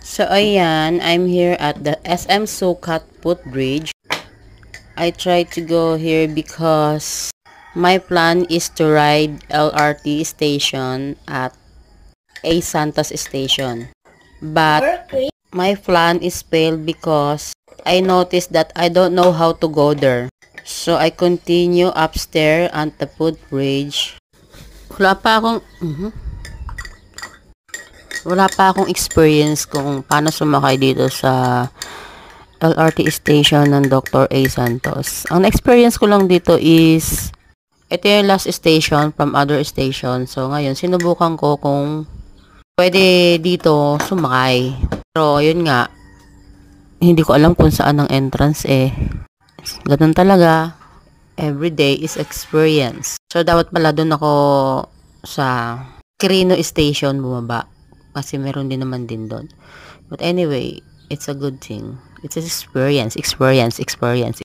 So, ayan, I'm here at the SM Sukat Footbridge. I tried to go here because my plan is to ride LRT station at A Santos station. But my plan is failed because I noticed that I don't know how to go there. So, I continue upstairs at the footbridge. Wala pa akong... Wala pa akong experience kung paano sumakay dito sa LRT station ng Dr. A. Santos. Ang experience ko lang dito is ito yung last station from other station. So ngayon sinubukan ko kung pwede dito sumakay. Pero yun nga, hindi ko alam kung saan ang entrance eh. Ganun talaga. Every day is experience. So dapat pala doon ako sa Quirino station bumaba. Kasi meron din naman din doon. But anyway, it's a good thing. It's an experience.